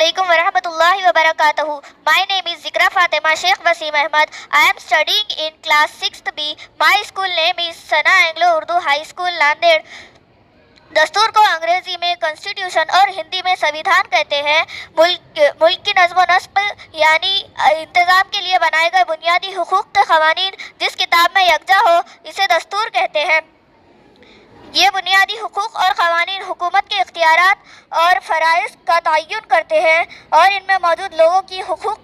Assalamualaikum warahmatullahi wabarakatuh. My name is Zikra Fatima Sheikh Wasim Ahmad. I am studying in class 6th B. My school name is Sana Anglo Urdu High School, Nanded. दस्तूर को अंग्रेजी में constitution और हिंदी में संविधान कहते हैं। मुल्क की नज़्म व नस्ब यानी इंतज़ाम के लिए बनाए गए बुनियादी हुकूक के क़वानीन जिस किताब में यकजा हो इसे दस्तूर कहते हैं। ये बुनियादी हुकूक और क़वानीन हुकूमत के इख्तियारात और फ़राइज़ का तयन करते हैं और इनमें मौजूद लोगों की हुकूक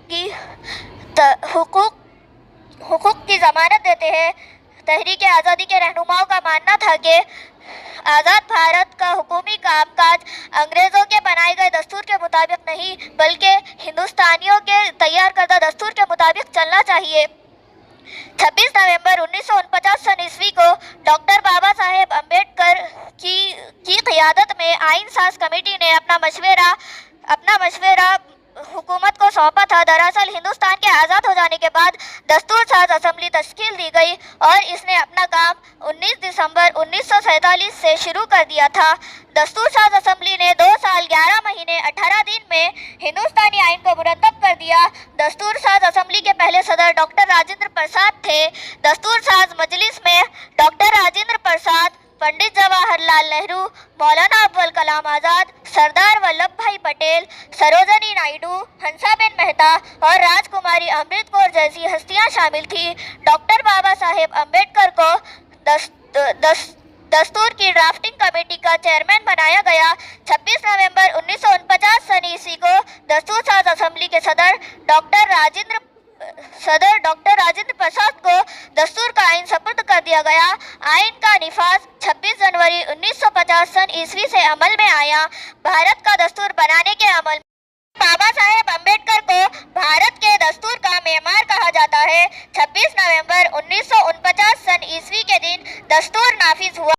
की ज़मानत देते हैं। तहरीक आज़ादी के रहनुमाओं का मानना था कि आज़ाद भारत का हुकूमी कामकाज अंग्रेज़ों के बनाए गए दस्तूर के मुताबिक नहीं बल्कि हिंदुस्तानियों के तैयार करदा दस्तूर के मुताबिक चलना चाहिए। 26 नवंबर 1949 सन ईस्वी को डॉक्टर बाबा साहेब अम्बेडकर की क़ियादत में आइन साज कमेटी ने अपना मशवरा हुकूमत को सौंपा था। दरअसल हिंदुस्तान के आज़ाद हो जाने के बाद दस्तूर साज असम्बली तश्कील दी गई और इसने अपना काम 19 दिसंबर 1947 से शुरू कर दिया था। दस्तूर साज असम्बली ने 2 साल 11 महीने 18 दिन में हिंदुस्तानी आइन को मुरतब कर दिया। दस्तूर साज असम्बली के पहले सदर डॉक्टर राजेंद्र प्रसाद थे। दस्तूर साज मजलिस में डॉक्टर राजेंद्र प्रसाद, पंडित जवाहरलाल नेहरू, मौलाना अब्दुल कलाम आज़ाद, सरदार वल्लभ भाई पटेल, सरोजनी नायडू, हंसाबेन मेहता और राजकुमारी अमृत कौर जैसी हस्तियां शामिल थीं। डॉक्टर बाबा साहेब अम्बेडकर को दस्तूर की ड्राफ्टिंग कमेटी का चेयरमैन बनाया गया। 26 नवंबर 1949 सन ईस्वी को दस्तूर साज असम्बली के सदर डॉक्टर राजेंद्र प्रसाद को दस्तूर का आइन सपुर्द कर दिया गया। आइन का निफाज 26 जनवरी 1950 सन ईस्वी से अमल में आया। भारत का दस्तूर बनाने के अमल बाबा साहेब अम्बेडकर को भारत के दस्तूर का मेमार कहा जाता है। 26 नवंबर 1949 सन ईस्वी के दिन दस्तूर नाफिज हुआ।